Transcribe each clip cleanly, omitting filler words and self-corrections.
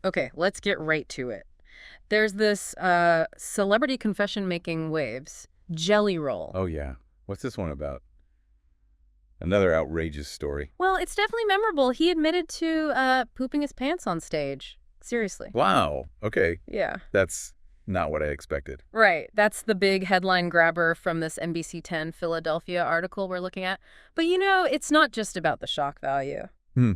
Okay, let's get right to it. There's this celebrity confession making waves, Jelly Roll. Oh, yeah. What's this one about? Another outrageous story. Well, it's definitely memorable. He admitted to pooping his pants on stage. Seriously. Wow. Okay. Yeah. That's not what I expected. Right. That's the big headline grabber from this NBC 10 Philadelphia article we're looking at. But it's not just about the shock value.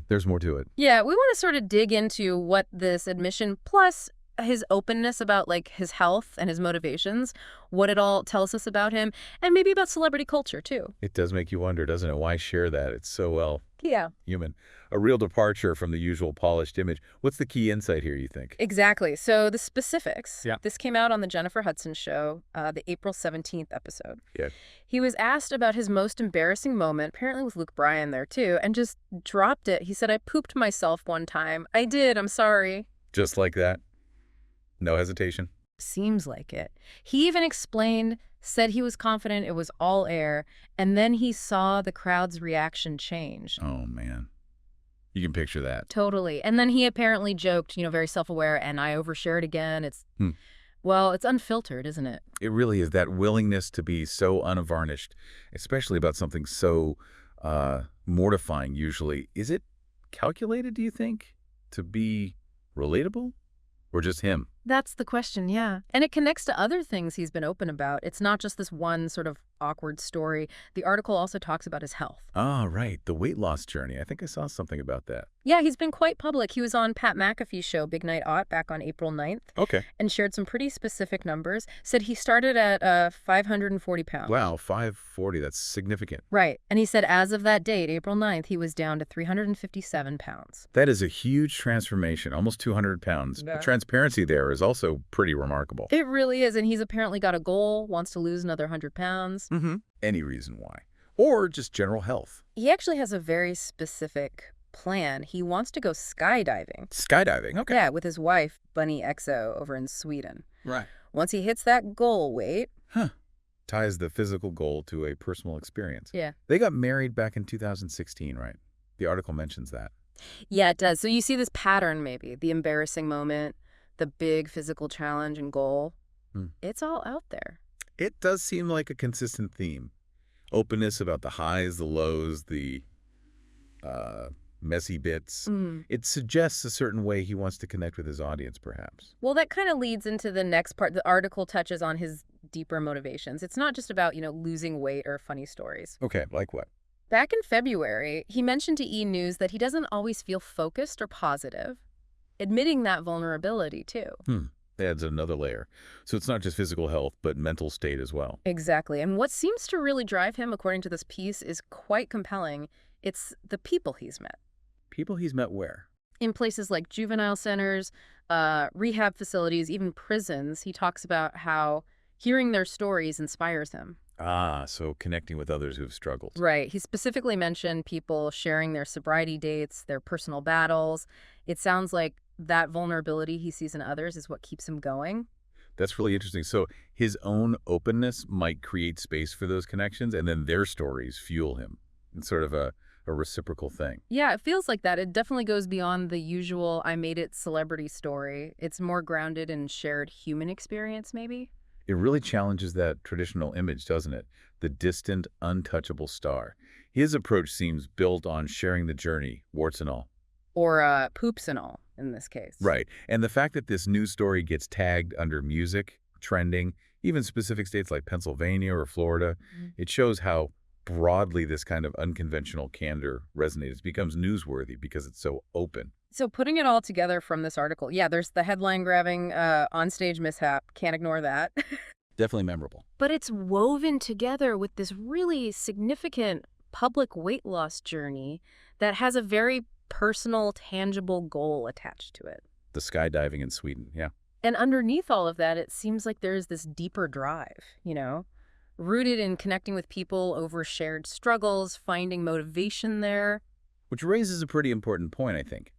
There's more to it. Yeah, we want to sort of dig into what this admission, plus his openness about like his health and his motivations, what it all tells us about him, and maybe about celebrity culture too. It does make you wonder, doesn't it? Why share that? It's so, well, Yeah. human. A real departure from the usual polished image. What's the key insight here, you think? Exactly. So the specifics. Yeah. This came out on the Jennifer Hudson show, the April 17th episode. Yeah. He was asked about his most embarrassing moment, apparently with Luke Bryan there too, and just dropped it. He said, "I pooped myself one time. I did. I'm sorry." Just like that? No hesitation? Seems like it. He even explained, said he was confident it was all air, and then he saw the crowd's reaction change. Oh, man. You can picture that. Totally. And then he apparently joked, very self-aware, and I overshared again. Hmm. Well, it's unfiltered, isn't it? It really is that willingness to be so unvarnished, especially about something so mortifying usually. Is it calculated, do you think, to be relatable or just him? That's the question, yeah. And it connects to other things he's been open about. It's not just this one sort of awkward story. The article also talks about his health. Ah, right. The weight loss journey. I think I saw something about that. Yeah, he's been quite public. He was on Pat McAfee's show, Big Night Out, back on April 9th, Okay. and shared some pretty specific numbers. Said he started at 540 pounds. Wow, 540. That's significant. Right. And he said as of that date, April 9th, he was down to 357 pounds. That is a huge transformation, almost 200 pounds. Yeah. The transparency there is also pretty remarkable. It really is. And he's apparently got a goal, wants to lose another 100 pounds. Any reason why. Or just general health. He actually has a very specific plan. He wants to go skydiving. Skydiving, okay. Yeah, with his wife, Bunny Exo, over in Sweden. Right. Once he hits that goal weight. Ties the physical goal to a personal experience. Yeah. They got married back in 2016, right? The article mentions that. Yeah, it does. So you see this pattern maybe, the embarrassing moment, the big physical challenge and goal. It's all out there. It does seem like a consistent theme. Openness about the highs, the lows, the messy bits. It suggests a certain way he wants to connect with his audience, perhaps. Well, that kind of leads into the next part. The article touches on his deeper motivations. It's not just about, losing weight or funny stories. Okay, like what? Back in February, he mentioned to E! News that he doesn't always feel focused or positive, admitting that vulnerability, too. Adds another layer. So it's not just physical health, but mental state as well. Exactly. And what seems to really drive him, according to this piece, is quite compelling. It's the people he's met. People he's met where? In places like juvenile centers, rehab facilities, even prisons. He talks about how hearing their stories inspires him. Ah, so connecting with others who've struggled. Right. He specifically mentioned people sharing their sobriety dates, their personal battles. It sounds like that vulnerability he sees in others is what keeps him going. That's really interesting. So his own openness might create space for those connections, and then their stories fuel him. It's sort of a reciprocal thing. Yeah, it feels like that. It definitely goes beyond the usual I made it celebrity story. It's more grounded in shared human experience, maybe. It really challenges that traditional image, doesn't it? The distant, untouchable star. His approach seems built on sharing the journey, warts and all. Or poops and all, in this case. Right. And the fact that this news story gets tagged under music, trending, even specific states like Pennsylvania or Florida, it shows how broadly this kind of unconventional candor resonates. It becomes newsworthy because it's so open. So putting it all together from this article, yeah, there's the headline-grabbing onstage mishap. Can't ignore that. Definitely memorable. But it's woven together with this really significant public weight loss journey that has a very personal, tangible goal attached to it. The skydiving in Sweden, yeah. And underneath all of that, it seems like there's this deeper drive, rooted in connecting with people over shared struggles, finding motivation there. Which raises a pretty important point, I think.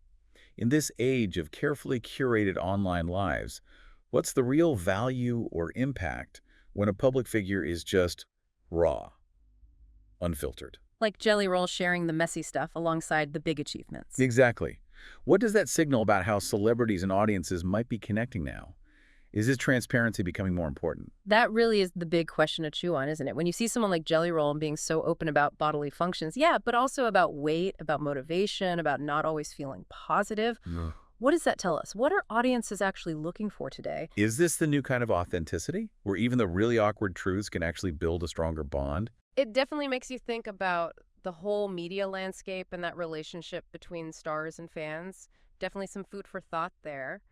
In this age of carefully curated online lives, what's the real value or impact when a public figure is just raw, unfiltered? Like Jelly Roll sharing the messy stuff alongside the big achievements. Exactly. What does that signal about how celebrities and audiences might be connecting now? Is this transparency becoming more important? That really is the big question to chew on, isn't it? When you see someone like Jelly Roll and being so open about bodily functions, yeah, but also about weight, about motivation, about not always feeling positive. Ugh. What does that tell us? What are audiences actually looking for today? Is this the new kind of authenticity, where even the really awkward truths can actually build a stronger bond? It definitely makes you think about the whole media landscape and that relationship between stars and fans. Definitely some food for thought there.